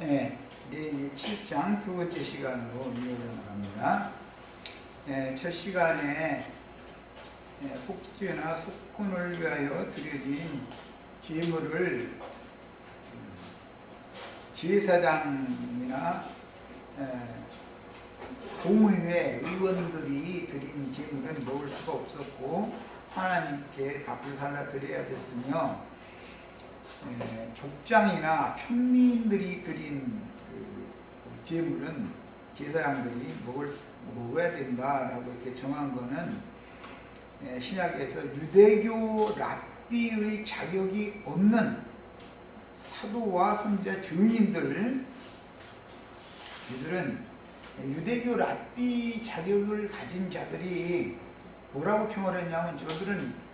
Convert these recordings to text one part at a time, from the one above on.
예, 이제 7장 두 번째 시간으로 이어져 나갑니다. 첫 시간에 속죄나 속건을 위하여 드려진 제물을 제사장이나 공의회 의원들이 드린 제물은 먹을 수가 없었고 하나님께 값을 살라 드려야 됐으며 족장이나 평민들이 드린 그 제물은 제사장들이 먹어야 된다라고 이렇게 정한 거는 신약에서 유대교 랍비의 자격이 없는 사도와 선지자 증인들, 이들은 유대교 랍비 자격을 가진 자들이 뭐라고 평을 했냐면, 저들은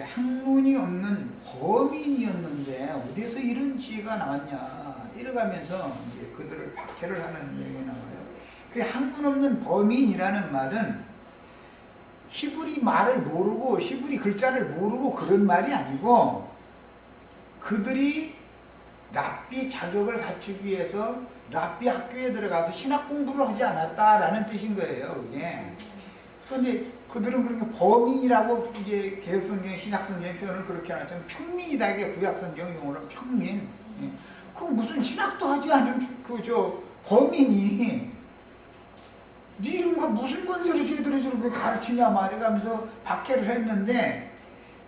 학문이 없는 범인이었는데 어디서 이런 지혜가 나왔냐 이러가면서 이제 그들을 박해를 하는 내용이 나와요. 그 학문 없는 범인이라는 말은 히브리 말을 모르고 히브리 글자를 모르고 그런 말이 아니고, 그들이 랍비 자격을 갖추기 위해서 랍비 학교에 들어가서 신학 공부를 하지 않았다라는 뜻인 거예요, 그게. 그런데 그들은 그렇게 범인이라고 이제 개혁성경, 신약성경 표현을 그렇게 하지만 평민이다, 이게 구약성경 용어로 평민. 그럼 무슨 신학도 하지 않은 범인이 네 이름과 무슨 권세를 쟤들이 저렇게 가르치냐 말해가면서 박해를 했는데,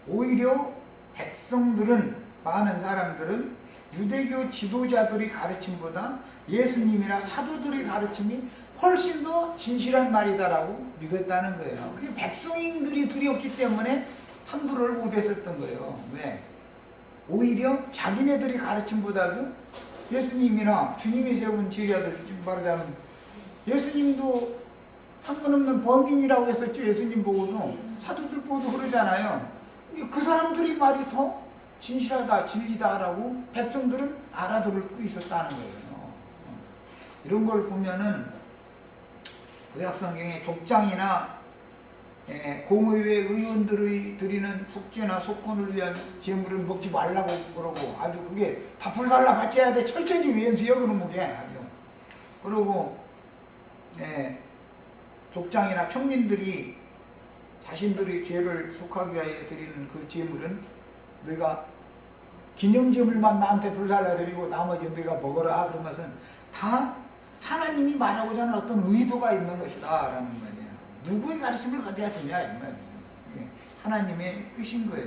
오히려 백성들은, 많은 사람들은 유대교 지도자들이 가르침보다 예수님이나 사도들의 가르침이 훨씬 더 진실한 말이다라고 믿었다는 거예요. 그게 백성인들이 두려웠기 때문에 함부로를 못했었던 거예요. 왜? 오히려 자기네들이 가르침보다도 예수님이나 주님이 세운 제자들, 지금 말하자면 예수님도 학문 없는 범인이라고 했었죠. 예수님 보고도, 사도들 보고도 그러잖아요. 그 사람들이 말이 더 진실하다, 진리다라고 백성들은 알아들고 있었다는 거예요. 이런 걸 보면은 구약성경의 족장이나 공의회 의원들이 드리는 속죄나 속건을 위한 제물을 먹지 말라고 그러고, 아주 그게 다 불살라 바쳐야 돼, 철저히 위헌수요 그런 게 아주. 그리고 족장이나 평민들이 자신들의 죄를 속하기 위하여 드리는 그 제물은 너희가 기념제물만 나한테 불살라 드리고 나머지 너희가 먹어라, 그런 것은 다 하나님이 말하고자 하는 어떤 의도가 있는 것이다 라는 말이에요. 누구의 가르침을 받아야 되냐 이 말이에요. 하나님의 뜻인 거예요.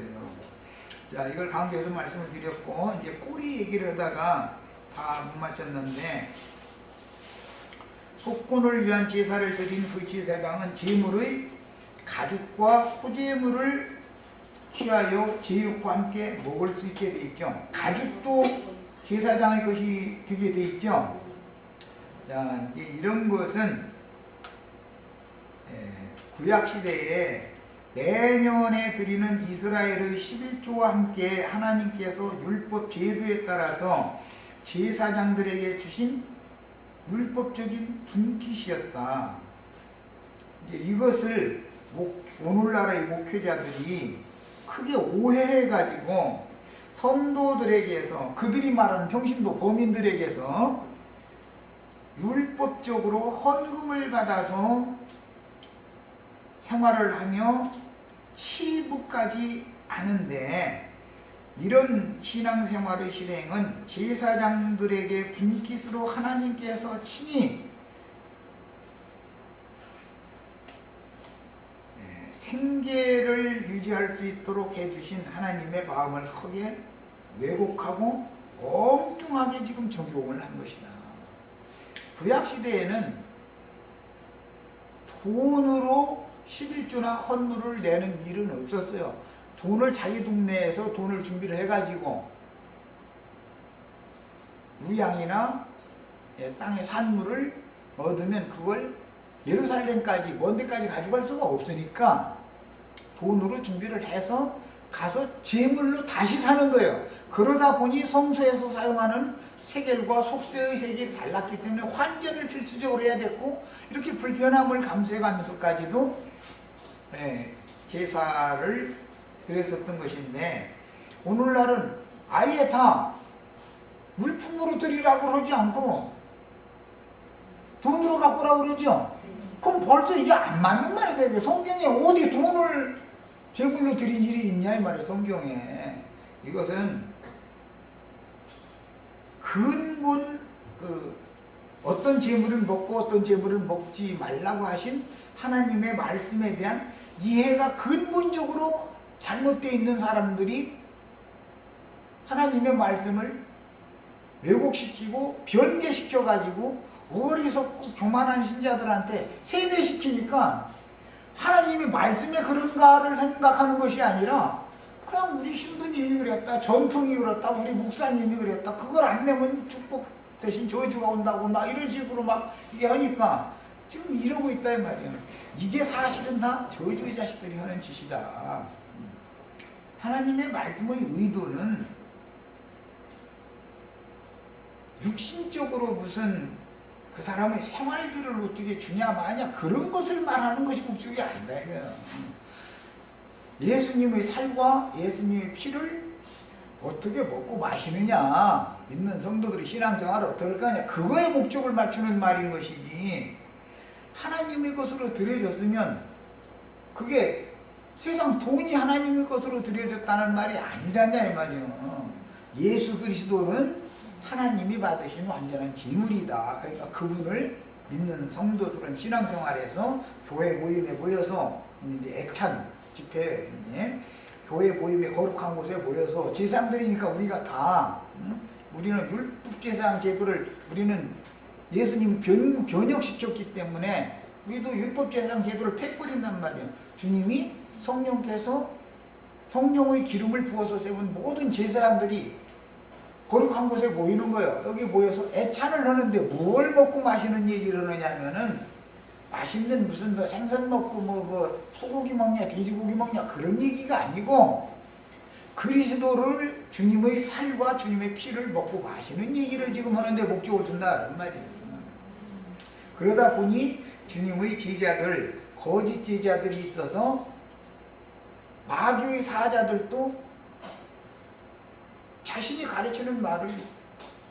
자, 이걸 강조해서 말씀을 드렸고, 이제 꼬리 얘기를 하다가 다 못 맞췄는데, 속건을 위한 제사를 드린 그 제사장은 제물의 가죽과 소재물을 취하여 제육과 함께 먹을 수 있게 돼 있죠. 가죽도 제사장의 것이 되게 돼 있죠. 자, 이제 이런 것은 구약시대에 매년에 드리는 이스라엘의 11조와 함께 하나님께서 율법 제도에 따라서 제사장들에게 주신 율법적인 분깃이었다. 이제 이것을 오늘날의 목회자들이 크게 오해해가지고 성도들에게서, 그들이 말하는 평신도 범인들에게서 율법적으로 헌금을 받아서 생활을 하며 치부까지 하는데, 이런 신앙생활의 실행은 제사장들에게 분깃으로 하나님께서 친히 생계를 유지할 수 있도록 해주신 하나님의 마음을 크게 왜곡하고 엉뚱하게 지금 적용을 한 것이다. 구약시대에는 돈으로 11조나 헌물을 내는 일은 없었어요. 돈을 자기 동네에서 돈을 준비를 해가지고 무양이나 땅의 산물을 얻으면 그걸 예루살렘까지, 먼 데까지 가져갈 수가 없으니까 돈으로 준비를 해서 가서 제물로 다시 사는 거예요. 그러다 보니 성소에서 사용하는 세겔과 속세의 세겔이 달랐기 때문에 환전을 필수적으로 해야 됐고, 이렇게 불편함을 감수해가면서까지도 제사를 드렸었던 것인데, 오늘날은 아예 다 물품으로 드리라고 그러지 않고 돈으로 갚으라고 그러죠. 그럼 벌써 이게 안 맞는 말이 돼요. 성경에 어디 돈을 제물로 드린 일이 있냐 이 말이에요. 성경에. 이것은 근본 어떤 제물을 먹고 어떤 제물을 먹지 말라고 하신 하나님의 말씀에 대한 이해가 근본적으로 잘못되어 있는 사람들이 하나님의 말씀을 왜곡시키고 변개시켜가지고 어리석고 교만한 신자들한테 세뇌시키니까 하나님의 말씀에 그런가를 생각하는 것이 아니라 그냥 우리 신부님이 그랬다, 전통이 그렇다, 우리 목사님이 그랬다, 그걸 안 내면 축복 대신 저주가 온다고 막 이런 식으로 막 이게 하니까 지금 이러고 있다 이 말이에요. 이게 사실은 다 저주의 자식들이 하는 짓이다. 하나님의 말씀의 의도는 육신적으로 무슨 그 사람의 생활들을 어떻게 주냐 마냐 그런 것을 말하는 것이 목적이 아니다 이거예요. 예수님의 살과 예수님의 피를 어떻게 먹고 마시느냐, 믿는 성도들이 신앙생활을 어떻게 할 거냐, 그거에 목적을 맞추는 말인 것이지, 하나님의 것으로 드려졌으면 그게 세상 돈이 하나님의 것으로 드려졌다는 말이 아니잖냐 이 말이에요. 예수 그리스도는 하나님이 받으신 완전한 제물이다. 그러니까 그분을 믿는 성도들은 신앙생활에서 교회 모임에 모여서 이제 애찬 집회, 교회 모임에 거룩한 곳에 모여서 제사장 드리니까 우리가 다 우리는 율법 제사장 제도를 우리는 예수님 변혁시켰기 때문에 우리도 율법 제사장 제도를 폐버린단 말이에요. 주님이 성령께서 성령의 기름을 부어서 세운 모든 제사장들이 거룩한 곳에 모이는 거예요. 여기 모여서 애찬을 하는데 뭘 먹고 마시는 얘기를 하느냐면은 맛있는 무슨 뭐 생선 먹고 뭐 소고기 먹냐 돼지고기 먹냐 그런 얘기가 아니고 그리스도를 주님의 살과 주님의 피를 먹고 마시는 얘기를 지금 하는데 목적을 준다는 말이에요. 그러다 보니 주님의 제자들, 거짓 제자들이 있어서 마귀의 사자들도 자신이 가르치는 말을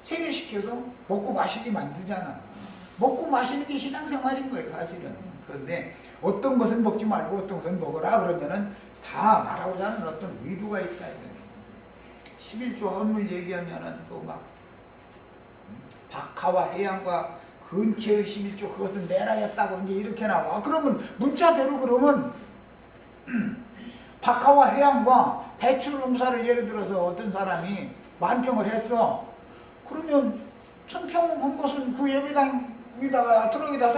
세뇌시켜서 먹고 마시게 만들잖아. 먹고 마시는 게 신앙생활인 거예요 사실은. 그런데 어떤 것은 먹지 말고 어떤 것은 먹으라 그러면은 다 말하고자 하는 어떤 의도가 있다. 11조 헌물 얘기하면은 또 막 박하와 해양과 근처의 11조 그것은 내라였다고 이제 이렇게 나와. 그러면 문자대로 그러면 박하와 해양과 배추 농사를 예를 들어서 어떤 사람이 10,000평을 했어. 그러면 1,000평 한 것은 그 예배당에다가 트럭에다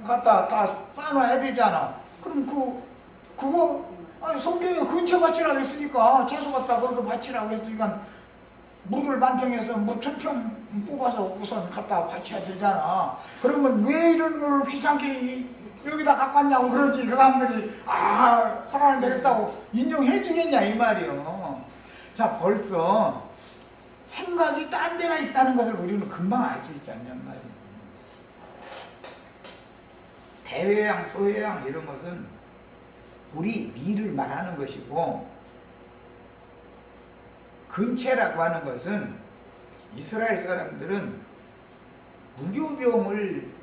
갖다 다 쌓아놔야 되잖아. 그럼 그거 아니 성경에 근처 바치라고 했으니까 채소 갖다 거기서 바치라고 했으니까 물을 10,000평에서 뭐 1,000평 뽑아서 우선 갖다 바쳐야 되잖아. 그러면 왜 이런 걸 귀찮게 여기다 갖고 왔냐고 그러지. 그 사람들이 허락을 내렸다고 인정해 주겠냐 이 말이요. 자, 벌써 생각이 딴 데가 있다는 것을 우리는 금방 알 수 있지 않냔 말이에요. 대회양, 소회양 이런 것은 우리 미를 말하는 것이고, 근체라고 하는 것은 이스라엘 사람들은 무교병을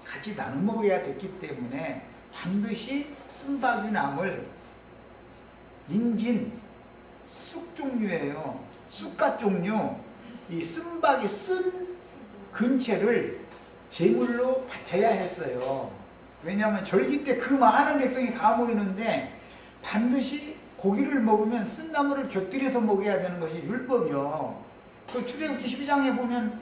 같이 나눠 먹어야 됐기 때문에 반드시 쓴바귀나물, 인진, 쑥 종류예요. 쑥갓 종류, 이 쓴바귀 쓴 근체를 제물로 바쳐야 했어요. 왜냐하면 절기 때 그 많은 백성이 다 모이는데 반드시 고기를 먹으면 쓴나물을 곁들여서 먹어야 되는 것이 율법이요. 그 출애굽기 12장에 보면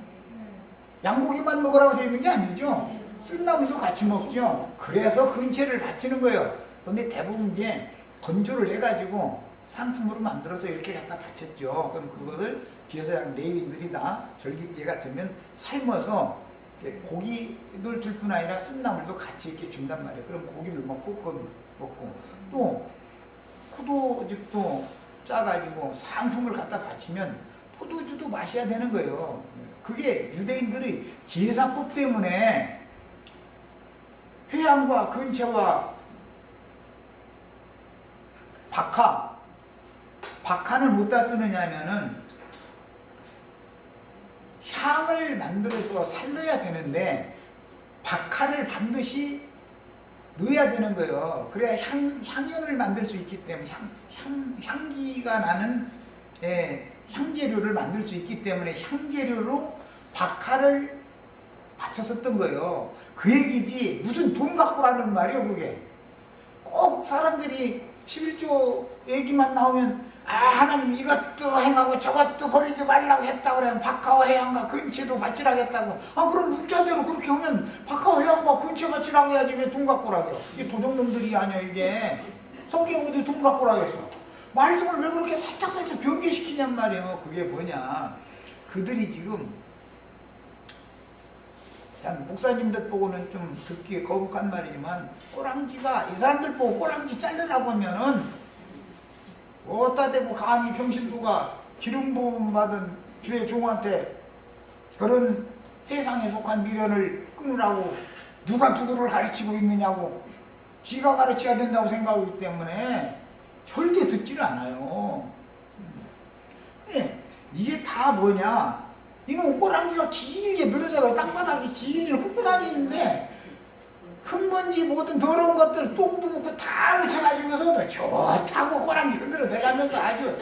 양고기만 먹으라고 되어 있는 게 아니죠. 쓴나물도 같이 먹죠. 그래서 근체를 바치는 거예요. 그런데 대부분 이제 건조를 해가지고 상품으로 만들어서 이렇게 갖다 바쳤죠. 그럼 그거를 제사장 레위인들이 다 절기때가 되면 삶아서 고기를 줄 뿐 아니라 쓴나물도 같이 이렇게 준단 말이에요. 그럼 고기를 먹고 또 포도즙도 짜가지고 상품을 갖다 바치면 포도주도 마셔야 되는 거예요. 그게 유대인들의 제사법 때문에 회양과 근체와 박하는 어디다 쓰느냐 하면은 향을 만들어서 살려야 되는데 박하를 반드시 넣어야 되는 거예요. 그래야 향연을 만들 수 있기 때문에 향기가 나는 향재료를 만들 수 있기 때문에 향재료로 박하를 바쳤었던 거예요. 그 얘기지 무슨 돈 갖고라는 말이에요. 그게 꼭 사람들이 11조 얘기만 나오면 하나님 이것도 행하고 저것도 버리지 말라고 했다고 그러면 박하와 해양과 근처도 바치라겠다고. 그럼 문자대로 그렇게 하면 박하와 해양과 근처 바치라고 해야지 왜 돈 갖고라고. 이게 도적놈들이 아니야. 이게 성경 어디 돈 갖고라고 했어. 말씀을 왜 그렇게 살짝살짝 변개시키냔 말이에요. 그게 뭐냐, 그들이 지금 목사님들 보고는 좀 듣기에 거북한 말이지만 꼬랑지가, 이 사람들 보고 꼬랑지 자르라고 하면은 어디다 대고 감히 병신도가 기름 부음 받은 주의 종한테 그런 세상에 속한 미련을 끊으라고 누가 누구를 가르치고 있느냐고 지가 가르쳐야 된다고 생각하기 때문에 절대 듣지를 않아요. 이게 다 뭐냐, 이건 꼬랑지가 길게 늘어져서 땅바닥에 길게 끄고 다니는데 흙먼지 모든 더러운 것들 똥도 묻고 다 묻혀가지고서 좋다고 꼬랑지 흔들어 대가면서 아주,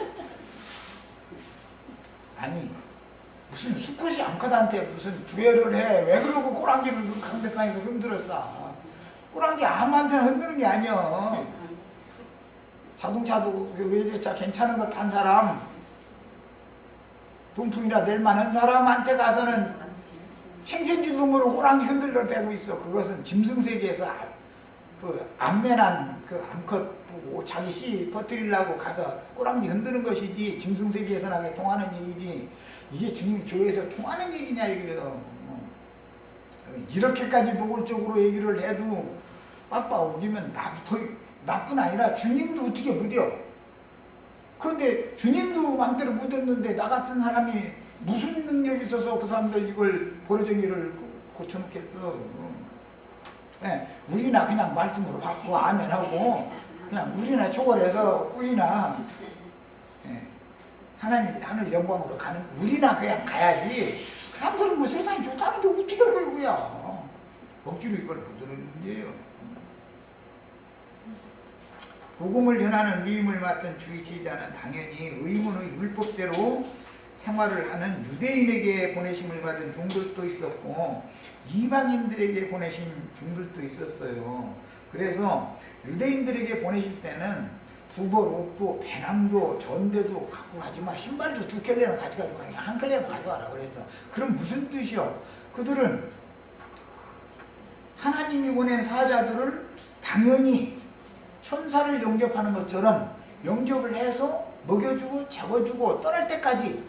아니 무슨 수컷이 암컷한테 무슨 주애를 해. 왜 그러고 꼬랑지를 강백강에서 흔들었어. 꼬랑지 아무한테나 흔드는 게 아니야. 자동차도 외제차 괜찮은 거 탄 사람, 돈풍이나 낼 만한 사람한테 가서는 챙편지금으로 꼬랑지 흔들러 대고 있어. 그것은 짐승세계에서 그 암매난 그 암컷 보고 자기 씨 퍼뜨리려고 가서 꼬랑지 흔드는 것이지 짐승세계에서 나게 통하는 얘기지 이게 주님 교회에서 통하는 얘기냐 이거예요. 이렇게까지 노골적으로 얘기를 해도 빠빠 우기면 나뿐 아니라 주님도 어떻게 무뎌. 그런데 주님도 맘대로 묻었는데 나 같은 사람이 무슨 능력이 있어서 그 사람들 이걸 보려정의를 고쳐놓겠어. 우리나 그냥 말씀으로 받고 아멘하고 그냥 우리나 초월해서 우리나 하나님 하늘 영광으로 가는, 우리나 그냥 가야지. 그 사람들은 뭐 세상이 좋다는데 어떻게 할 거야 그야. 억지로 이걸 묻어놓는 문제예요. 복음을 전하는 위임을 맡은 주의 제자는 당연히 의문의 율법대로 생활을 하는 유대인에게 보내심을 받은 종들도 있었고 이방인들에게 보내신 종들도 있었어요. 그래서 유대인들에게 보내실 때는 두벌, 옷도, 배낭도, 전대도 갖고 가지마. 신발도 2켤레는 가져가지마. 그냥 1켤레만 가져가라 그랬어. 그럼 무슨 뜻이요? 그들은 하나님이 보낸 사자들을 당연히 천사를 영접하는 것처럼 영접을 해서 먹여주고 재워주고 떠날 때까지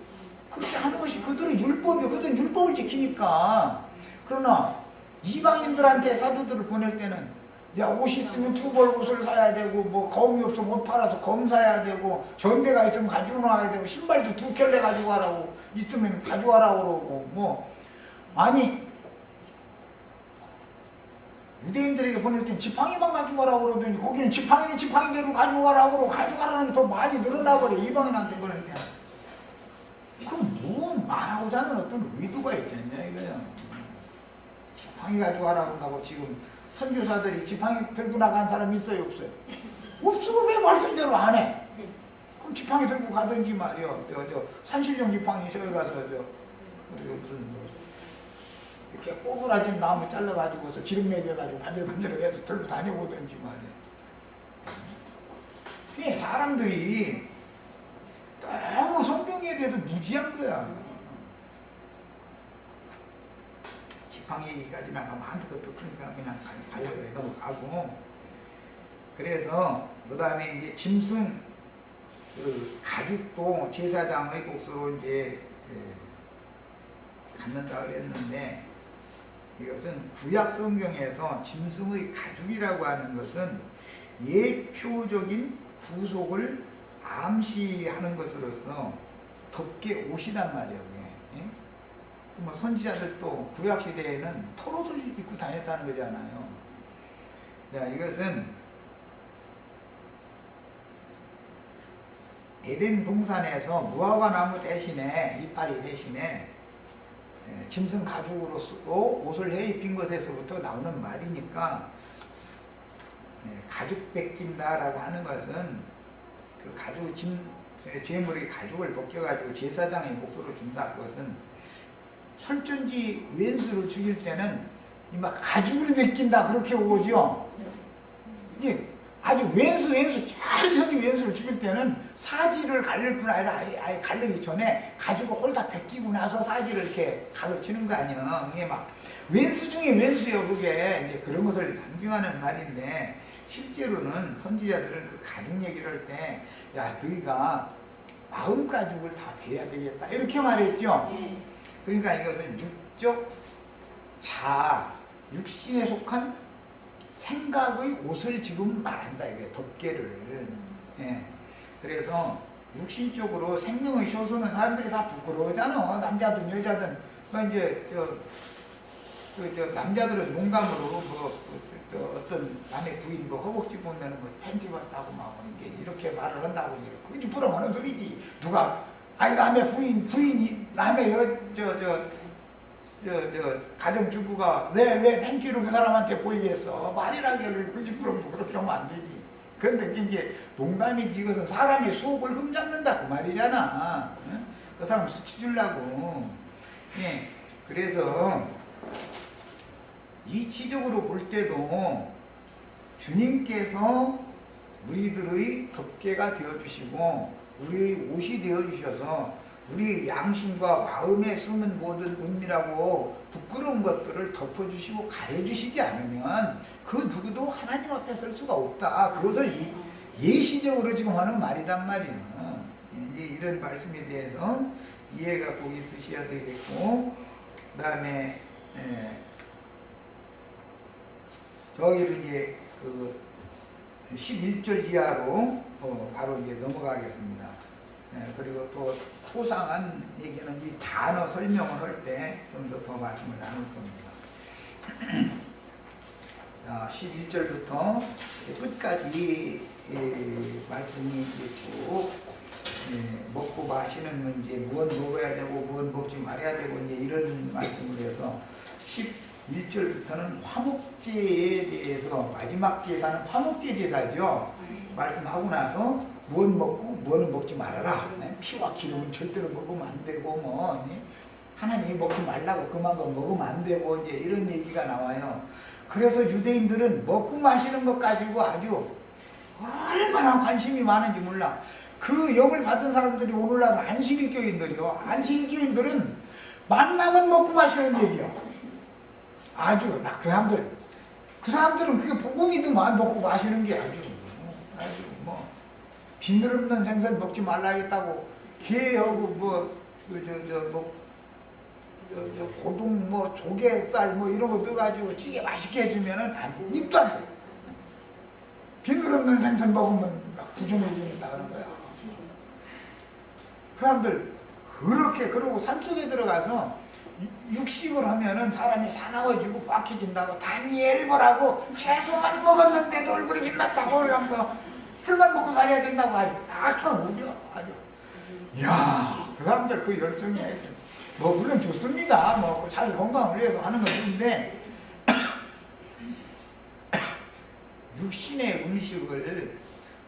그렇게 하는 것이 그들의 율법이요. 그들은 율법을 지키니까. 그러나 이방인들한테 사도들을 보낼 때는 야, 옷 있으면 2벌 옷을 사야 되고 뭐 검이 없으면 옷 팔아서 검 사야 되고 전대가 있으면 가지고 나와야 되고 신발도 2켤레 가지고 가라고 있으면 가져와라고 그러고 뭐 아니 유대인들에게 보낼 땐 지팡이만 가지고 가라고 그러더니 거기는 지팡이는 지팡이대로 가지고 가라고 그러고 가져가라는 게 더 많이 늘어나 버려. 이방인한테 보낼 때. 그럼 뭐 말하고자 하는 어떤 의도가 있겠냐 이거야. 지팡이 가지고 가라고 한다고 지금 선교사들이 지팡이 들고 나간 사람이 있어요 없어요? 없어. 왜 말씀대로 안 해? 그럼 지팡이 들고 가든지 말이요. 저 산신령 지팡이 저기 가서 무슨 이렇게 꼬부라진 나무 잘라가지고서 기름 매겨가지고 반질반질하게 해서 들고 다녀보든지 말이야. 그게 사람들이 너무 성경에 대해서 무지한 거야. 지팡이까지나 가면 한두 것도 크니까 그냥 가려고 해도 가고. 그래서 그 다음에 이제 짐승 그 가죽도 제사장의 몫으로 이제 갖는다 그랬는데 이것은 구약 성경에서 짐승의 가죽이라고 하는 것은 예표적인 구속을 암시하는 것으로서 덮개 옷이란 말이에요. 뭐 선지자들도 구약 시대에는 털옷을 입고 다녔다는 거잖아요. 자, 이것은 에덴 동산에서 무화과 나무 대신에 이파리 대신에 짐승 가죽으로 쓰고 옷을 해 입힌 것에서부터 나오는 말이니까 가죽 뺏긴다라고 하는 것은 그 가죽 제물의 가죽을 벗겨가지고 제사장의 목도로 준다. 그것은 설전지 왼수를 죽일 때는 막 가죽을 벗긴다 그렇게 오죠. 이게 아주 왼수 잘 서진 왼수를 죽일 때는 사지를 갈릴 뿐 아니라 아예 갈리기 전에 가죽을 홀딱 벗기고 나서 사지를 이렇게 각을 치는 거 아니야. 이게 막 왼수 중에 왼수요. 그게 이제 그런 것을 단정하는 말인데, 실제로는 선지자들은 그 가죽 얘기를 할 때, 야, 너희가 마음 가죽을 다 베야 되겠다 이렇게 말했죠. 그러니까 이것은 육적 자, 육신에 속한 생각의 옷을 지금 말한다. 이게 덮개를. 그래서 육신적으로 생명의 효소는 사람들이 다 부끄러워하잖아. 남자든 여자든. 이제 남자들은 농담으로 어떤 남의 부인 허벅지 보면 팬티 봤다고 막 이렇게 말을 한다고 그게 부러워하는 소리지. 누가 아니 남의 부인이 남의 가정주부가 왜 팬티로 그 사람한테 보이겠어? 말이라게 그지부럽고 그렇게 하면 안 되지. 그런데 이제 농담이지. 이것은 사람의 속을 흠잡는다 그 말이잖아. 그 사람 수치 주려고. 그래서 이치적으로 볼 때도 주님께서 우리들의 덮개가 되어주시고 우리의 옷이 되어주셔서 우리 양심과 마음에 숨은 모든 은밀하고 부끄러운 것들을 덮어주시고 가려주시지 않으면 그 누구도 하나님 앞에 설 수가 없다. 그것을 예시적으로 지금 하는 말이단 말이에요. 이런 말씀에 대해서 이해가 꼭 있으셔야 되겠고, 그 다음에 저기를 이제 그 11절 이하로 바로 이제 넘어가겠습니다. 그리고 또 소상한 얘기는 이 단어 설명을 할 때 좀 더 말씀을 나눌 겁니다. 자, 11절부터 끝까지 말씀이 쭉 먹고 마시는 문제, 무엇 먹어야 되고 무엇 먹지 말아야 되고 이제 이런 말씀을 해서 11절부터는 화목제에 대해서, 마지막 제사는 화목제 제사죠. 말씀하고 나서 무엇 먹고 무엇은 먹지 말아라. 피와 기름은 절대로 먹으면 안 되고 하나님이 먹지 말라고 그만큼 먹으면 안 되고 이제 이런 얘기가 나와요. 그래서 유대인들은 먹고 마시는 것 가지고 아주 얼마나 관심이 많은지 몰라. 그 영을 받은 사람들이 오늘날 안식일교인들이요. 안식일교인들은 만나면 먹고 마시는 얘기요. 아주 그 사람들은 그게 복음이더만. 먹고 마시는 게 아주 비늘 없는 생선 먹지 말라 했다고 게하고 고동 조개살 이런 거 넣어가지고 찌개 맛있게 해주면은 입도 안 돼. 비늘 없는 생선 먹으면 막 부정해진다 그런 거야. 그 사람들 그렇게 그러고 산속에 들어가서 육식을 하면은 사람이 사나워지고 박해진다고. 다니엘 보라고 채소만 먹었는데도 얼굴이 빛났다고 그러면서 풀만 먹고 살아야 된다고 아주 무려 아주. 이야, 그 사람들 그 열정이 물론 좋습니다. 자기 건강을 위해서 하는 것인데 육신의 음식을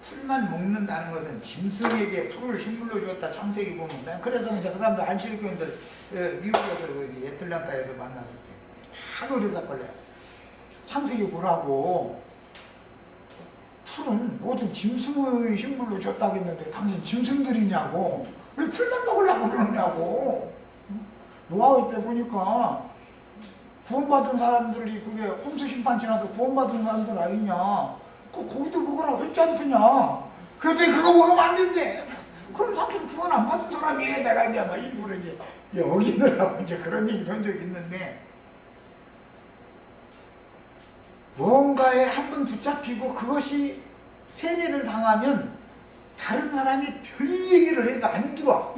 풀만 먹는다는 것은 짐승에게 풀을 식물로 줬다. 창세기 보면. 그래서 이제 그 사람들 안식일교인들 미국에서 애틀란타에서 만났을 때 하도 대사걸려. 창세기 보라고 풀은 모든 짐승의 식물로 줬다고 했는데 당신 짐승들이냐고. 왜 풀만 먹으려고 그러냐고. 노아의 때 보니까 구원받은 사람들이 그게 홈스 심판 지나서 구원받은 사람들 아니냐. 그 고기도 먹으라고 했지 않더냐. 그랬더니 그거 먹으면 안 된대. 그럼 당신 구원 안 받은 사람이에요. 내가 이제 일부러 이제 어기느라고 이제 그런 얘기를 한 적이 있는데, 무언가에 한 번 붙잡히고 그것이 세뇌를 당하면 다른 사람이 별 얘기를 해도 안 들어.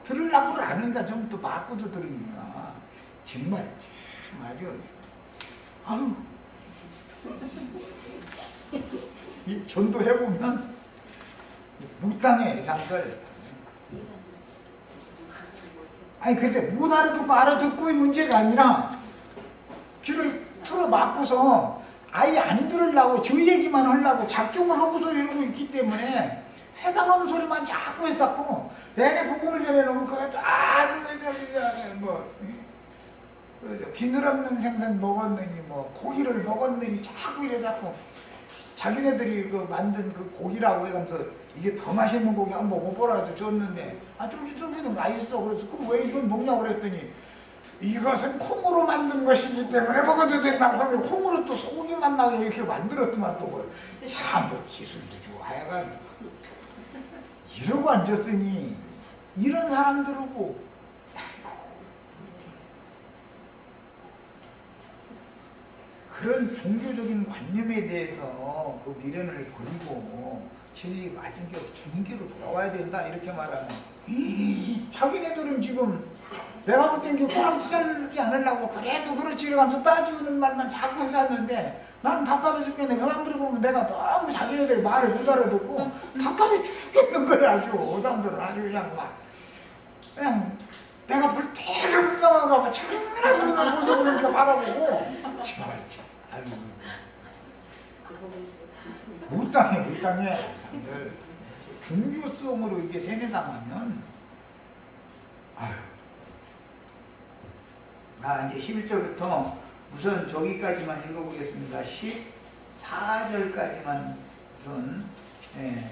들으려고는 안 하니까 전부 또 바꾸도 들으니까 정말 아주 이 전도해보면 묵당의 예상들 아니 글쎄 못 알아듣고 알아듣고의 문제가 아니라 귀를 틀어 막고서 아예 안 들으려고 저 얘기만 하려고 작정을 하고서 이러고 있기 때문에 세방하는 소리만 자꾸 했었고 내내 복음을 전해놓으면 그거 비늘 없는 생선 먹었느니 뭐 고기를 먹었느니 자꾸 이래서 자기네들이 그 만든 그 고기라고 해가면서 이게 더 맛있는 고기 한번 먹어보라 해서 줬는데 쫄깃쫄깃은 맛있어. 그래서 왜 이건 먹냐고 그랬더니 이것은 콩으로 만든 것이기 때문에 먹어도 된다고 하면 콩으로 또 소고기 맛나게 이렇게 만들었더만 또 참 그 기술도 좋고 하여간 이러고 앉았으니 이런 사람들하고 그런 종교적인 관념에 대해서 그 미련을 버리고 진리 맞은 게 주는 길로 돌아와야 된다 이렇게 말하면 자기네들은 지금 내가 볼 땐 그 꼬랑지지 않으려고 그래도 그렇지 이러면서 따지는 말만 자꾸 했었는데 나는 답답해 죽겠네. 그 사람들이 보면 내가 너무 자기네들이 말을 못 알아듣고 답답해 죽겠는 거야 아주. 그 사람들은 아주 그냥 내가 볼 되게 불쌍한가 봐. 천연한 눈을 모습을 이렇게 바라보고 정말 아유 못 당해 사람들. 종교성으로 이게 세뇌당하면 아유. 이제 11절부터 우선 저기까지만 읽어보겠습니다. 14절까지만 우선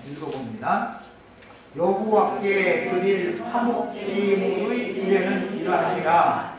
읽어봅니다. 여호와께 드릴 화목제물의 규례는 이러하니라.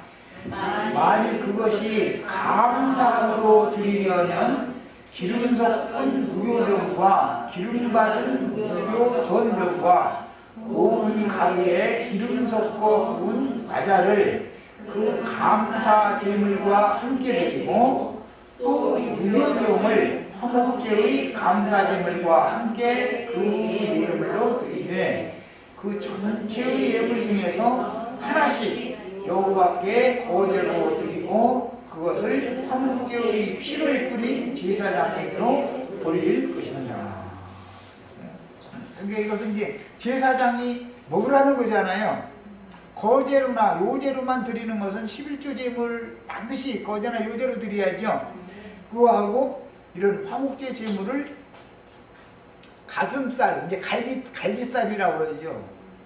만일 그것이 감사함으로 드리려면 기름 섞은 무교병과 기름 받은 무교 전병과 고운 가루에 기름 섞어 구운 과자를 그 감사 제물과 함께 드리고 또 무교병을 화목제의 감사 제물과 함께 그 예물로 드리되 그 전체의 예물 중에서 하나씩 여호와께 거제로 드리고 그것을 화목제의 피를 뿌린 제사장에게로 돌릴 것입니다. 그러니까 이것은 이제 제사장이 먹으라는 거잖아요. 거제로나 요제로만 드리는 것은 11조 제물 반드시 거제나 요제로 드려야죠. 그거하고 이런 화목제 제물을 가슴살, 이제 갈비살이라고 그러죠.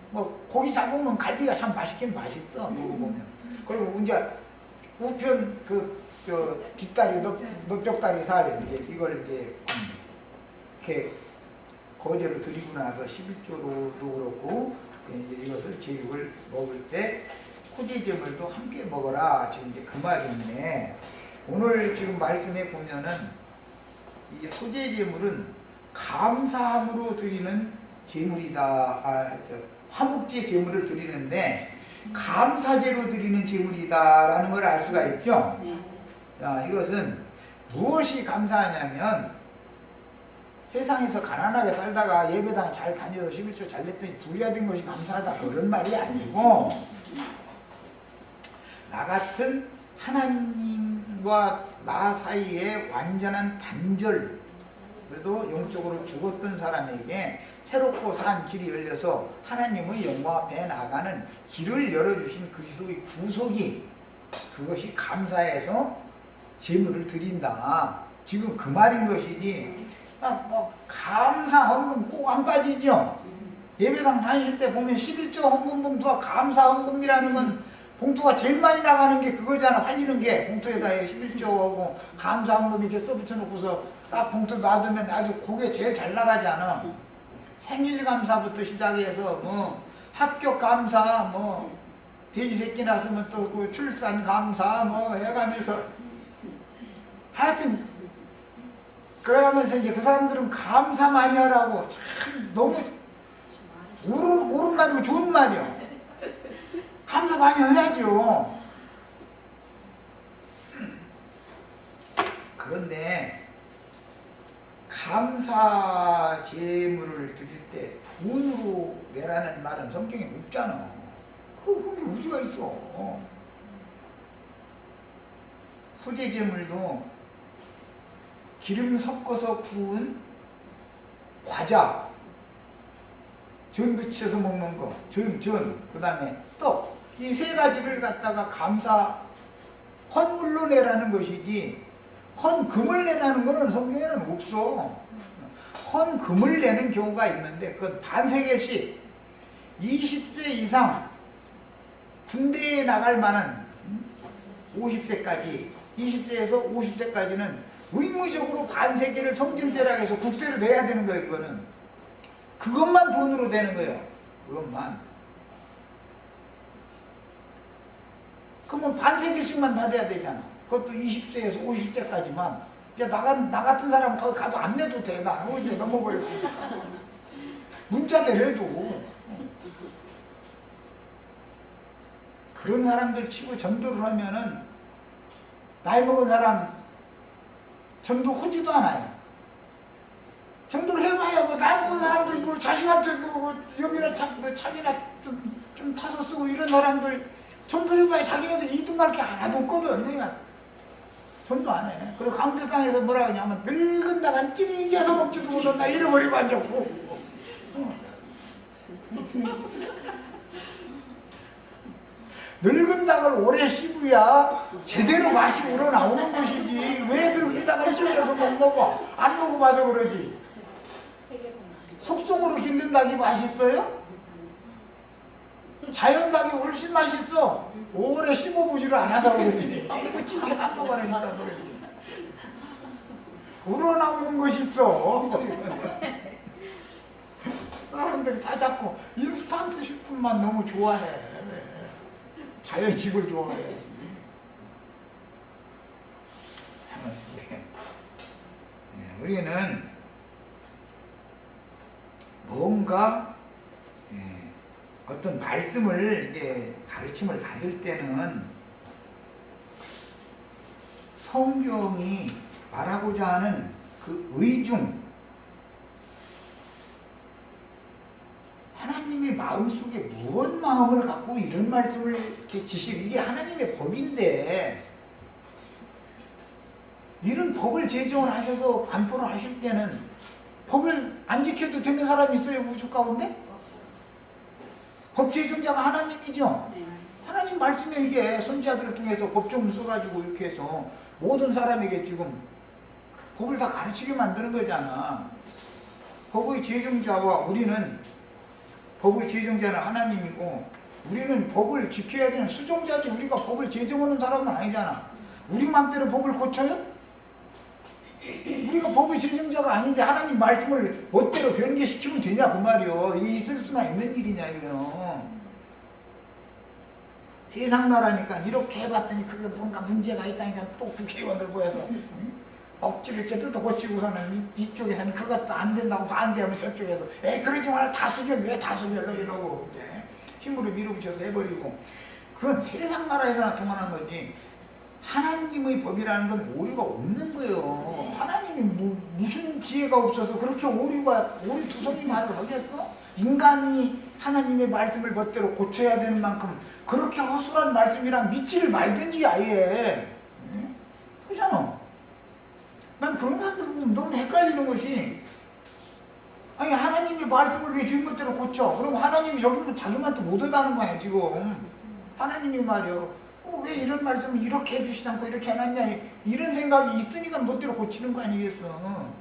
뭐 고기 잡으면 갈비가 참 맛있긴 맛있어. 먹어보면. 그리고 이제 우편 뒷다리, 넓적다리 살 이걸 이제 이렇게 거제로 드리고 나서 11조로도 그렇고 이제 이것을 제육을 먹을 때 호제제물도 함께 먹어라. 지금 이제 그 말인데 오늘 지금 말씀에 보면은 이 소제제물은 감사함으로 드리는 제물이다. 화목제 제물을 드리는데 감사제로 드리는 제물이다라는 걸 알 수가 있죠. 자, 이것은 무엇이 감사하냐면 세상에서 가난하게 살다가 예배당 잘 다녀서 11조 잘 냈더니 부자 된 것이 감사하다 그런 말이 아니고 나 같은 하나님과 나 사이에 완전한 단절, 그래도 영적으로 죽었던 사람에게 새롭고 산 길이 열려서 하나님의 영광 앞에 나가는 길을 열어주신 그리스도의 구속이, 그것이 감사해서 제물을 드린다. 지금 그 말인 것이지 뭐 감사 헌금 꼭 안 빠지죠. 예배당 다니실 때 보면 11조 헌금 봉투와 감사 헌금이라는 건 봉투가 제일 많이 나가는 게 그거잖아. 팔리는 게 봉투에다 11조하고 감사 헌금 이렇게 써붙여 놓고서 딱 봉투 놔두면 아주 그게 제일 잘 나가잖아. 생일 감사부터 시작해서 뭐 합격 감사, 뭐 돼지 새끼 낳았으면 또 그 출산 감사 뭐 해가면서 하여튼 그러면서 이제 그 사람들은 감사 많이 하라고 참 너무 옳은 말이고 좋은 말이요. 감사 많이 해야죠. 그런데 감사 제물을 드릴 때 돈으로 내라는 말은 성경에 없잖아. 그게 어디가 있어. 소재 제물도 기름 섞어서 구운 과자, 전 부쳐서 먹는 거, 전, 그 다음에 떡, 이 세 가지를 갖다가 감사, 헌물로 내라는 것이지 헌금을 내라는 것은 성경에는 없어. 헌금을 내는 경우가 있는데 그건 반세겔씩 20세 이상 군대에 나갈 만한 50세까지 20세에서 50세까지는 의무적으로 반세겔을 성진세라고 해서 국세를 내야 되는 거예요. 그것만 돈으로 되는 거예요. 그것만. 그러면 반세겔씩만 받아야 되잖아. 그것도 20세에서 50세까지만. 야, 나 같은 사람은 거기 가도 안 내도 돼. 나 50세 넘어버렸으니까. 문자 내려도. 그런 사람들 치고 전도를 하면은 나이 먹은 사람 전도 하지도 않아요. 전도를 해봐야 뭐 나이 먹은 사람들 뭐 자식한테 뭐 여기나 참이나 좀 타서 쓰고 이런 사람들 전도해봐야 자기네들 2등 갈 게 하나도 없거든. 그러니까 전도 안 해. 그리고 강대상에서 뭐라 하냐면 늙은 나간 찔겨서 먹지도 못한다 잃어버리고 앉았고. 늙은 닭을 오래 씹어야 제대로 맛이 우러나오는 것이지 왜 늙은 닭을 찔려서 못 먹어? 안 먹어봐서 그러지. 속성으로 기른 닭이 맛있어요? 자연 닭이 훨씬 맛있어. 오래 씹어보지를 않아서 그러지. 이거 찔겨서 안 먹으라니까 그러지. 우러나오는 것이 있어. 사람들이 다 자꾸 인스턴트 식품만 너무 좋아해. 자연식을 좋아해야지. 우리는 뭔가 어떤 말씀을 가르침을 받을 때는 성경이 말하고자 하는 그 의중, 하나님의 마음속에 무엇 마음을 갖고 이런 말씀을 이렇게 지시고, 이게 하나님의 법인데 이런 법을 제정을 하셔서 반포를 하실 때는 법을 안 지켜도 되는 사람이 있어요? 우주 가운데? 법 제정자가 하나님이죠. 하나님 말씀에 이게 선지자들을 통해서 법조문 써가지고 이렇게 해서 모든 사람에게 지금 법을 다 가르치게 만드는 거잖아. 법의 제정자와 우리는, 법의 제정자는 하나님이고 우리는 법을 지켜야 되는 수종자지. 우리가 법을 제정하는 사람은 아니잖아. 우리 맘대로 법을 고쳐요? 우리가 법의 제정자가 아닌데 하나님 말씀을 멋대로 변개시키면 되냐 그 말이요. 이게 있을 수나 있는 일이냐 이거요. 세상 나라니까 이렇게 해봤더니 그게 뭔가 문제가 있다니까 또 국회의원들 모여서 억지로 이렇게 뜯어 고치고서는 이쪽에서는 그것도 안 된다고 반대하면 저쪽에서 에이 그러지 말라 다수결 왜 다수결로 이러고 힘으로 밀어붙여서 해버리고. 그건 세상 나라에서나 통하는 거지 하나님의 법이라는 건 오류가 없는 거예요. 하나님이 무슨 지혜가 없어서 그렇게 오류투성이 말을 하겠어? 인간이 하나님의 말씀을 멋대로 고쳐야 되는 만큼 그렇게 허술한 말씀이랑 믿지를 말든지 아예. 그잖아. 난 그런 사람들 보면 너무 헷갈리는 것이, 아니 하나님의 말씀을 왜 주인 것대로 고쳐? 그럼 하나님이 저기면 자기한테 못하다는 거야 지금. 하나님이 말이요, 왜 이런 말씀을 이렇게 해주시지 않고 이렇게 해놨냐, 이런 생각이 있으니까 멋대로 고치는 거 아니겠어.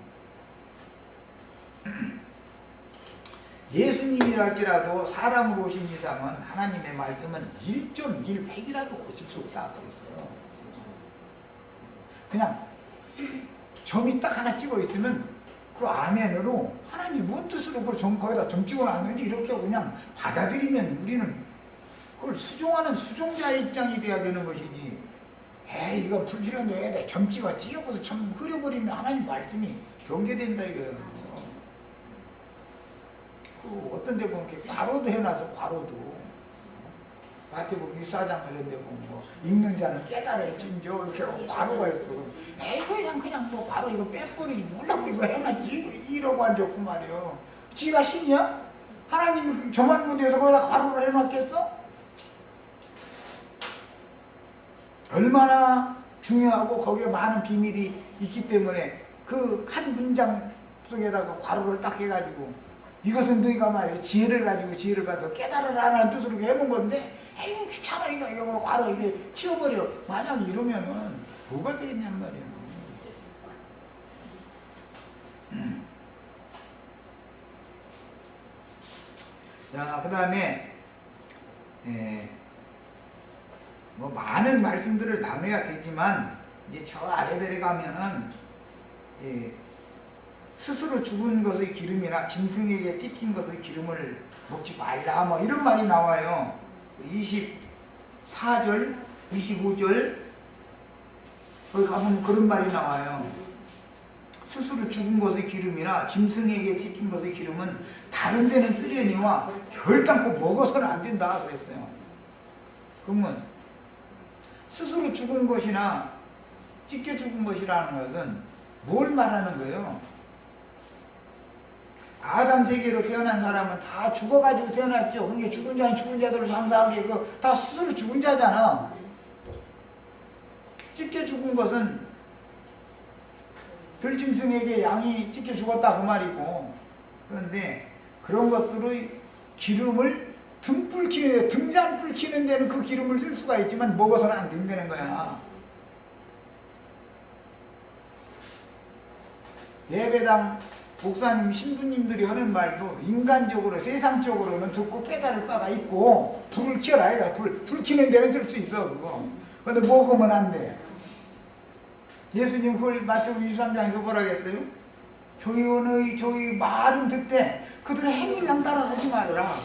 예수님이랄지라도 사람으로 오신 이상은 하나님의 말씀은 1.1획이라도 고칠 수 없다 그랬어요. 그냥 점이 딱 하나 찍어 있으면 그 아멘으로 하나님 무슨 뜻으로 그걸 거기다 점 찍어 놨는지 이렇게 그냥 받아들이면 우리는 그걸 수종하는 수종자의 입장이 돼야 되는 것이지, 에이 이거 불필요해 점 찍었지 여기서 점 그려버리면 하나님 말씀이 경계된다 이거예요. 그 어떤 데 보면 이렇게 괄호도 해놔서 괄호도 마태복음 1사장 관련돼 보면 뭐 읽는 자는 깨달을 진저 이렇게 괄호가 있어. 에이 그냥 뭐 괄호 이거 빼버리지 몰라고 이거 해놨지 이러고 앉았고 말이요. 지가 신이야? 하나님이 저만 무대에서 거기다 괄호를 해놨겠어? 얼마나 중요하고 거기에 많은 비밀이 있기 때문에 그 한 문장 속에다가 괄호를 딱 해가지고 이것은 너희가 말이야 지혜를 가지고 지혜를 받아 깨달으라는 뜻으로 해놓은 건데 에이 귀찮아 이거 바로 이게 치워버려. 만약 이러면은 뭐가 되겠냔 말이야. 자, 그 다음에 뭐 많은 말씀들을 나눠야 되지만 이제 저 아래 내려가면은 스스로 죽은 것의 기름이나 짐승에게 찢긴 것의 기름을 먹지 말라 뭐 이런 말이 나와요. 24절 25절 거기 가보면 그런 말이 나와요. 스스로 죽은 것의 기름이나 짐승에게 찢긴 것의 기름은 다른 데는 쓰려니와 결단코 먹어서는 안 된다 그랬어요. 그러면 스스로 죽은 것이나 찢겨 죽은 것이라는 것은 뭘 말하는 거예요? 아담 세계로 태어난 사람은 다 죽어가지고 태어났죠. 그게 죽은 자는 죽은 자대로 장사하게 다 스스로 죽은 자잖아. 찢겨 죽은 것은 들짐승에게 양이 찢겨 죽었다 그 말이고, 그런데 그런 것들의 기름을 등잔 불키는 데는 그 기름을 쓸 수가 있지만 먹어서는 안 된다는 거야. 예배당 목사님, 신부님들이 하는 말도 인간적으로, 세상적으로는 듣고 깨달을 바가 있고, 불을 켜라, 얘가 불 켜는 데는 쓸 수 있어, 그거. 근데 먹으면 안 돼. 예수님 그걸 마태복음 23장에서 뭐라고 했어요? 저희 말은 듣되 그들의 행위랑 따라가지 말아라.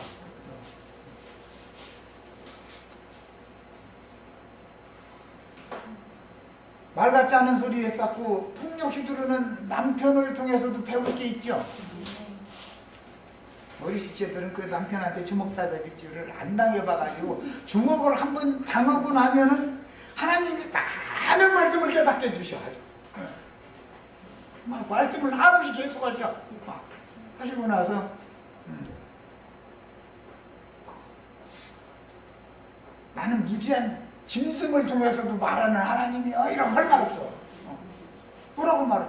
말 같지 않은 소리에 쌓고 폭력 휘두르는 남편을 통해서도 배울 게 있죠. 우리 식구들은 그 남편한테 주먹 다잡이질을 안 당해봐가지고 주먹을 한번 당하고 나면은 하나님이 많은 말씀을 깨닫게 해주셔. 막 말씀을 한없이 계속 하셔. 하시고 나서 나는 무지한 짐승을 통해서도 말하는 하나님이여 이런 할 말 없어. 뭐라고 말해?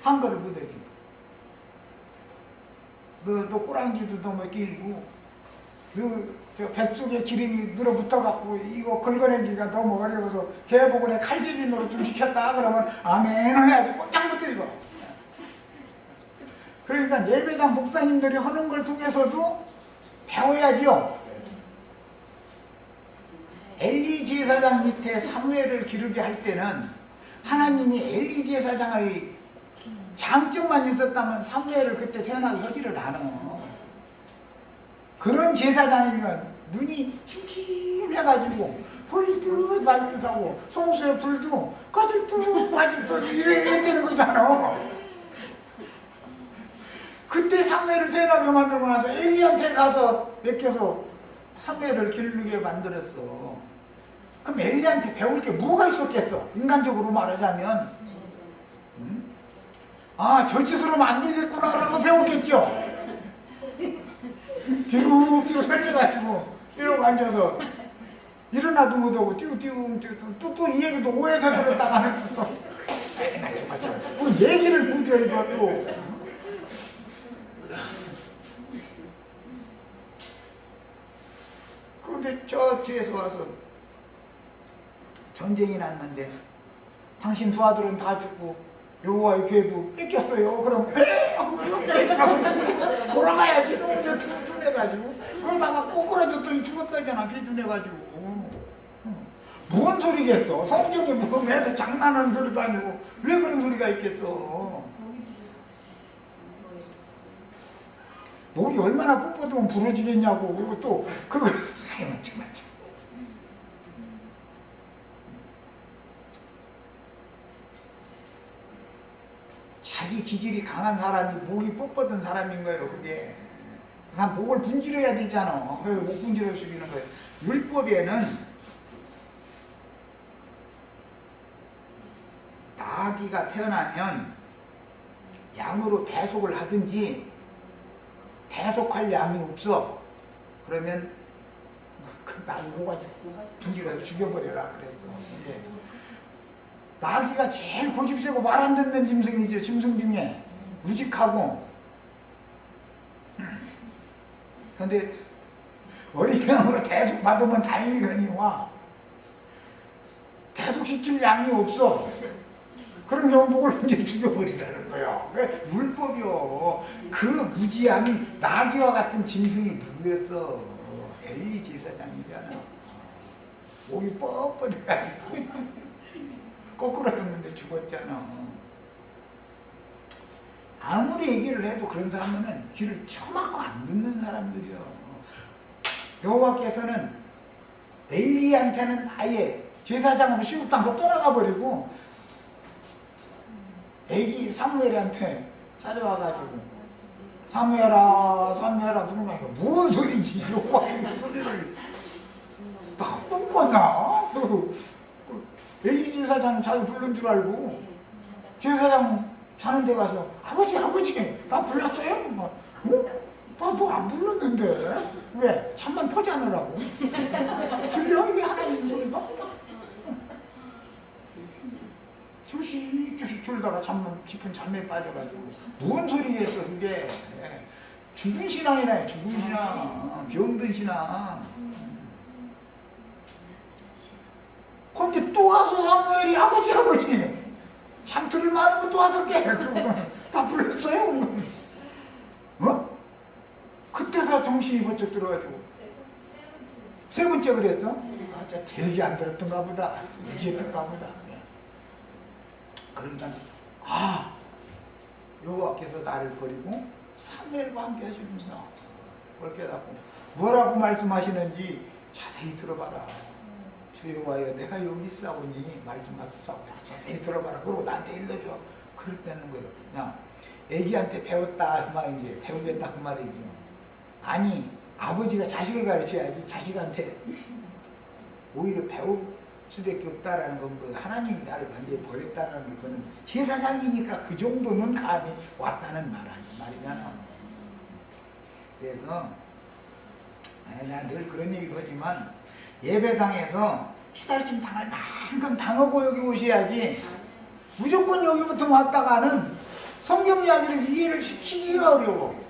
한글을 못해지. 너 꼬랑지도 너무 길고 너 뱃속에 기름이 늘어붙어갖고 이거 긁어내기가 너무 어려워서 개복원에 칼집이 노릇 좀 시켰다 그러면 아멘 해야지 꼼짝 못해 이거. 그러니까 예배당 목사님들이 하는 걸 통해서도 배워야지요. 엘리 제사장 밑에 사무엘을 기르게 할 때는 하나님이 엘리 제사장의 장점만 있었다면 사무엘을 그때 태어나게 하지를 않아. 그런 제사장이면 눈이 침침해가지고 홀듯 말듯하고 송수의 불도 꺼질듯 빠질듯 이래야 되는 거잖아. 그때 사무엘을 태어나게 만들고 나서 엘리한테 가서 맡겨서 사무엘을 기르게 만들었어. 그럼 엘리한테 배울 게 뭐가 있었겠어? 인간적으로 말하자면 아, 저 짓으로 하면 안 되겠구나 라고 배웠겠죠. 뒤로 설쳐가지고 이러고 앉아서 일어나도 못하고 띄우띄우 또 이 얘기도 오해서 들었다가 하는 것도 뭐 얘기를 못해 이거 또. 그런데 저 뒤에서 와서 전쟁이 났는데 당신 두 아들은 다 죽고 여호와의 괴도 뺏겼어요. 그럼 돌아가야지. 너무 둔해가지고 그러다가 꼬꾸라졌더니 죽었다잖아. 비둔해가지고 뭔 소리겠어. 성경에 뭐 매서 장난하는 소리도 아니고 왜 그런 소리가 있겠어. 목이 얼마나 뻣뻣하면 부러지겠냐고. 그리고 또 그거 정말 자기 기질이 강한 사람이 목이 뻣뻣한 사람인 거예요. 그게 그 사람 목을 분질러야 되잖아. 왜 목 분질러 주는 거예요? 율법에는 나귀가 태어나면 양으로 대속을 하든지 대속할 양이 없어. 그러면 그 나귀 모가지 분질러서 죽여버려라 그랬어. 나귀가 제일 고집세고 말 안 듣는 짐승이죠. 짐승 중에 우직하고 근데 어린 양으로 계속 받으면 다행이거니와 계속 시킬 양이 없어. 그럼 영복을 이제 죽여버리라는 거예요. 그러니까 율법이요. 그 무지한 나귀와 같은 짐승이 누구였어? 엘리 제사장이잖아. 목이 뻣뻣해가지고 거꾸로 했는데 죽었잖아. 아무리 얘기를 해도 그런 사람은 귀를 쳐막고 안 듣는 사람들이요. 여호와께서는 엘리한테는 아예 제사장으로 시국 땅으로 떠나가 버리고 애기 사무엘한테 찾아와가지고 사무엘아 사무엘아 부르는 거 아니고 무슨 소리인지 여호와의 소리를 다 끊거나 엘리 제사장 자기 부른 줄 알고 제사장 자는 데 가서 아버지 나 불렀어요? 어? 나도 안 불렀는데 왜? 잠만 포지 않으라고? 들려? 이게 하나님 소리가? 주시 졸다가 잠만 깊은 잠에 빠져가지고 뭔 소리겠어 그게. 죽은 신앙이네. 죽은 신앙, 병든 신앙. 근데 또 와서 사무엘이 아버지 잠들을 많은 것도 와서 깨. 다 불렀어요? 어? 그때서 정신이 번쩍 들어가지고 세 번째 그랬어? 아, 되게 안 들었던가 보다. 무지했던가 보다. 그러니까 여호와께서 나를 버리고 사무엘과 함께 하시면서 그걸 깨닫고 뭐라고 말씀하시는지 자세히 들어봐라. 주 여호와여 내가 여기 싸우니 말씀하셔서 자세히 들어봐라. 그러고 나한테 일러줘. 그랬다는 거예요. 그냥 애기한테 배웠다 그 말이지. 배우겠다 그 말이지. 아니 아버지가 자식을 가르쳐야지 자식한테 오히려 배울 수밖에 없다라는 건 뭐 하나님이 나를 완전히 버렸다라는 거는 제사장이니까 그 정도는 감이 왔다는 말이잖아. 그래서 나 늘 그런 얘기도 하지만 예배당에서 시달림 당할 만큼 당하고 여기 오셔야지 무조건 여기부터 왔다가는 성경 이야기를 이해를 시키기가 어려워.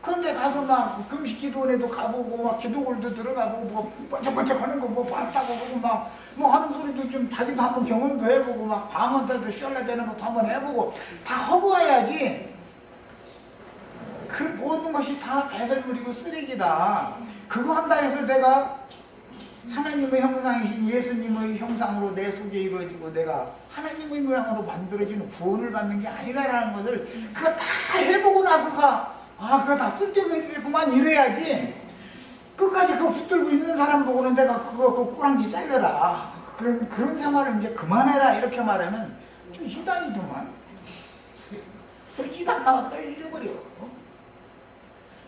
그런데 가서 막 금식 기도원에도 가보고 막 기도골도 들어가보고 뭐 번쩍번쩍 하는 거 뭐 봤다고 보고 막 뭐 하는 소리도 좀 자기도 한번 경험도 해보고 막 밤한테도 셜라되는 것도 한번 해보고 다 하고 와야지. 그 모든 것이 다 배설물이고 쓰레기다. 그거 한다 해서 내가 하나님의 형상이신 예수님의 형상으로 내 속에 이루어지고 내가 하나님의 모양으로 만들어지는 구원을 받는 게 아니다라는 것을 그거 다 해보고 나서서 그거 다 쓸데없는 일이구만 이래야지. 끝까지 그거 붙들고 있는 사람 보고는 내가 그 꼬랑지 잘려라. 그런 생활을 이제 그만해라. 이렇게 말하면 좀 이단이더만. 이단 나왔다 잃어버려.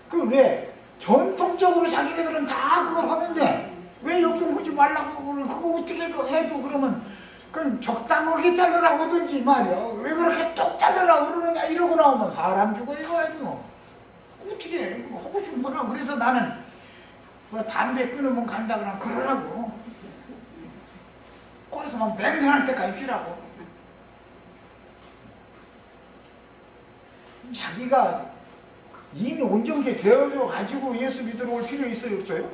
그 왜? 전통적으로 자기네들은 다 그걸 하는데 왜 역경하지 말라고 그거 어떻게 해도 그러면 그럼 적당하게 자르라고 하든지 말이야. 왜 그렇게 똑 자르라고 그러느냐 이러고 나오면 사람 죽어 이거 아니요. 어떻게 해? 하고 싶은 거라. 그래서 나는 뭐 담배 끊으면 간다 그러면 그러라고. 거기서 막 맹세할 때까지 피라고. 자기가 이미 온전케 되어져 가지고 예수 믿으러 올 필요 있어요 없어요?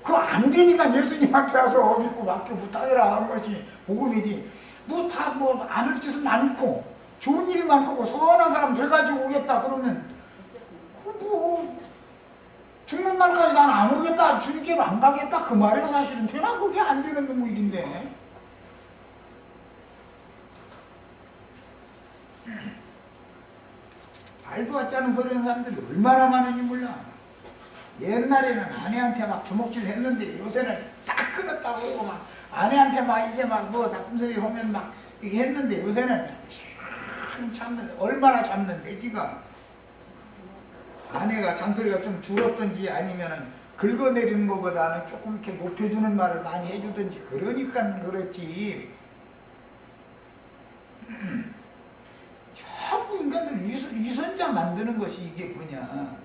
그거 안 되니까 예수님한테 와서 어믿고 맡겨 부탁해라 한 것이 복음이지. 뭐 다 뭐 안 할 짓은 많고 좋은 일만 하고 선한 사람 돼가지고 오겠다 그러면 뭐 죽는 날까지 난 안 오겠다 주님께로 안 가겠다 그 말이야. 사실은 되나 그게 안 되는 놈의 일인데. 말도 같지 않은 소리 하는 사람들이 얼마나 많은지 몰라. 옛날에는 아내한테 막 주먹질 했는데 요새는 딱 끊었다고 그러고 막 아내한테 막 이게 막 뭐 나쁜 소리 하면 막 이게 했는데 요새는 참는 얼마나 참는데 지가. 아내가 잔소리가 좀 줄었든지 아니면은 긁어내리는 것보다는 조금 이렇게 높여주는 말을 많이 해주든지 그러니까 그렇지. 전부 인간들 위선자 만드는 것이 이게 뭐냐.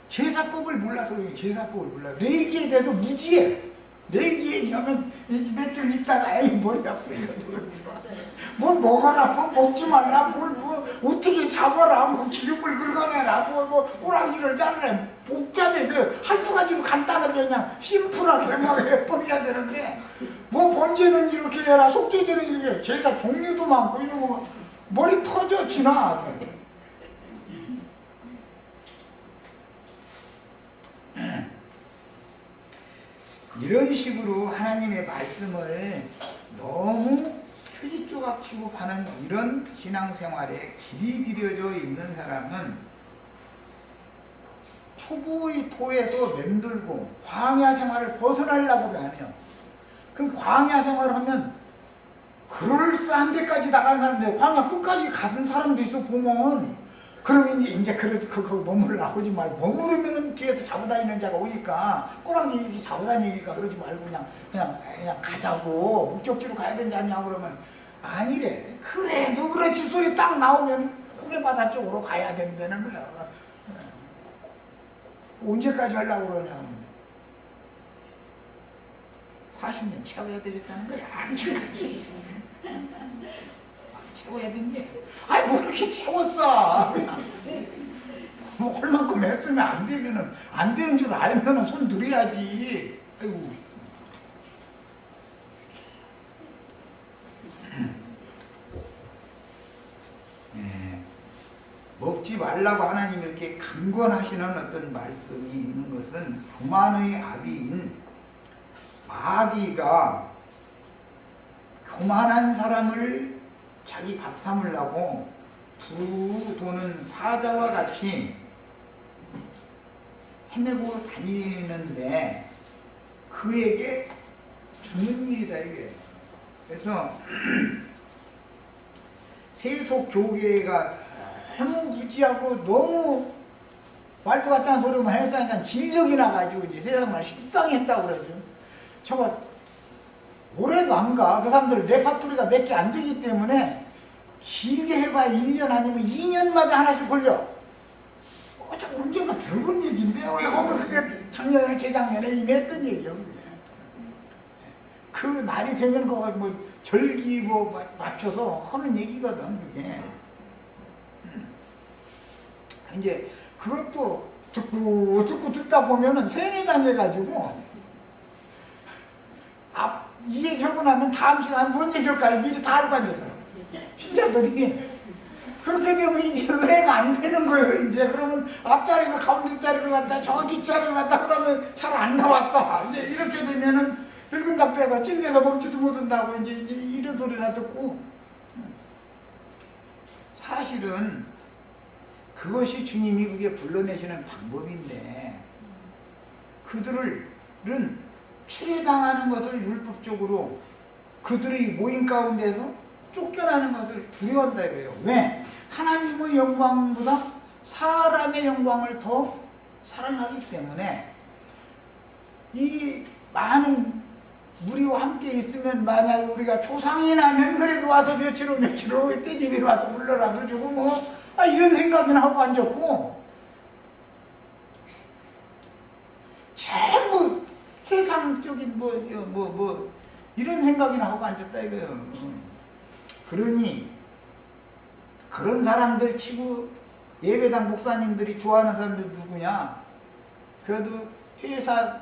제사법을 몰라서 그래요. 제사법을 몰라. 레위기에 대해서 무지해. 내 얘기하면 며칠 있다가 에이 머리 아프거든. 뭘 먹어라, 뭘 먹지 말라, 뭐 어떻게 잡아라, 뭐 기름을 긁어내라, 뭐 꼬랑지를 자르라. 복잡해. 그 한두 가지로 간단하게 그냥 심플하게 막 해버려야 되는데 뭐 번제는 이렇게 해라, 속죄제는 이렇게 제사 종류도 많고 이런 거 머리 터져 지나. 이런 식으로 하나님의 말씀을 너무 휴지 조각 취급하는 이런 신앙생활에 길이 들여져 있는 사람은 초보의 토에서 맴돌고 광야 생활을 벗어나려고 하네요. 그럼 광야 생활을 하면 그럴싸한 데까지 나간 사람들, 광야 끝까지 가는 사람도 있어 보면. 그러면 이제 그거 머물라 하지 말고, 머무르면 뒤에서 잡아다니는 자가 오니까 꼬랑지 잡아다니니까 그러지 말고 그냥 가자고, 목적지로 가야 되지 않냐 그러면 아니래. 그래도 그렇지 소리 딱 나오면 후계바다 쪽으로 가야 된다는 거야. 언제까지 하려고 그러냐. 40년 채워야 되겠다는 거야. 언제까지. 채워야 된대. 아이 뭐 이렇게 채웠어. 뭐 홀만큼 했으면 안 되면은 안 되는 줄 알면은 손 들어야지. 아이고. 네. 먹지 말라고 하나님이 이렇게 강권하시는 어떤 말씀이 있는 것은 교만의 아비인 마귀가 교만한 사람을 자기 밥 삼으려고 두루 도는 사자와 같이 헤매고 다니는데 그에게 주는 일이다 이게. 그래서 세속 교계가 너무 무지하고 너무 말도 같지 않은 소리만 해서 그냥 진력이 나가지고 이제 세상을 식상했다고 그러죠. 저거 올해도 안 가. 그 사람들 레파토리가 몇 개 안 되기 때문에 길게 해봐야 1년 아니면 2년마다 하나씩 걸려. 저 언젠가 들은 얘기인데 왜 오늘 그게 작년에 재작년에 이미 했던 얘기야. 그게. 그 날이 되면 그거 뭐 절기 뭐 맞춰서 하는 얘기거든 그게. 이제 그것도 듣고 듣다 보면은 세뇌당해가지고 이 얘기하고 나면 다음 시간 뭔 얘기할까요? 미리 다 알고 앉아서 신자들이 그렇게 되면 이제 은혜가 안 되는 거예요. 이제 그러면 앞자리에서 가운데 자리로 갔다 저 뒷자리로 갔다 그러면 잘 안 나왔다. 이제 이렇게 되면은 늙은 닭배가 찔려서 먹지도 못한다고 이제 이런 소리나 듣고. 사실은 그것이 주님이 그게 불러내시는 방법인데 그들은 출애당하는 것을 율법적으로 그들의 모임 가운데서 쫓겨나는 것을 두려워한다 이거예요. 왜? 하나님의 영광보다 사람의 영광을 더 사랑하기 때문에 이 많은 무리와 함께 있으면 만약에 우리가 조상이 나면 그래도 와서 며칠 후 떼 집에 와서 울러라도 주고 뭐 이런 생각이나 하고 앉았고 전부 세상적인 뭐 이런 생각이나 하고 앉았다 이거예요. 그러니 그런 사람들 치고 예배당 목사님들이 좋아하는 사람들 누구냐? 그래도 회사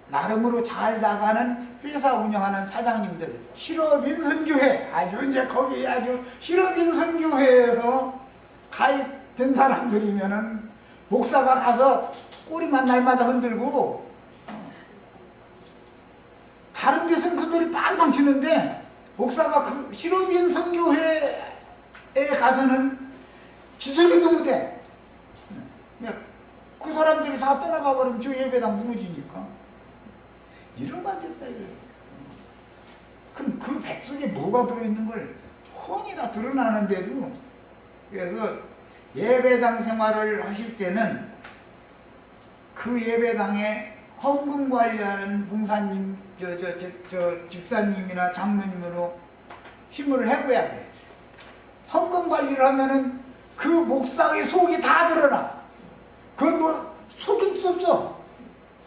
나름으로 잘 나가는 회사 운영하는 사장님들, 실업인선교회 아주 이제 거기 아주 실업인선교회에서 가입된 사람들이면은 목사가 가서 꼬리만 날마다 흔들고 다른 데서는 그들이 빵빵 치는데 목사가 그 실업인선교회에 가서는 기술이도 못해. 그 사람들이 다 떠나가 버리면 저 예배당 무너지니까. 이러면 안 됐다 이거예요. 그럼 그 백성에 뭐가 들어있는 걸 훤히 다 드러나는데도 그래서 예배당 생활을 하실 때는 그 예배당에 헌금 관리하는 봉사님, 집사님이나 장로님으로 힘을 해봐야 돼. 헌금 관리를 하면은 그 목사의 속이 다 드러나. 그건 뭐 속일 수 없어.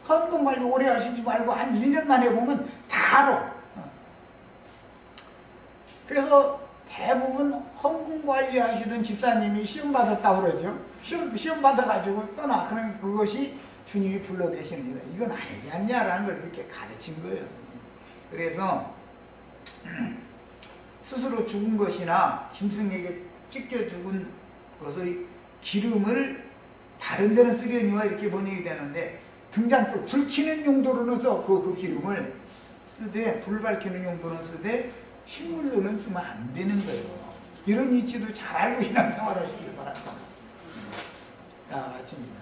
헌금 관리 오래 하시지 말고 한 1년 만에 보면 다 알아. 그래서 대부분 헌금 관리 하시던 집사님이 시험 받았다고 그러죠. 시험 받아가지고 떠나. 그러면 그것이 주님이 불러내시는 거다. 이건 알지 않냐라는 걸 그렇게 가르친 거예요. 그래서 스스로 죽은 것이나 짐승에게 찢겨 죽은 것의 기름을 다른 데는 쓰려니와 이렇게 번역이 되는데, 등잔불, 불 켜는 용도로는 써. 그 기름을 쓰되, 불 밝히는 용도는 쓰되 식물로는 쓰면 안 되는 거예요. 이런 이치도 잘 알고 신앙생활 하시길 바랍니다. 자, 마칩니다.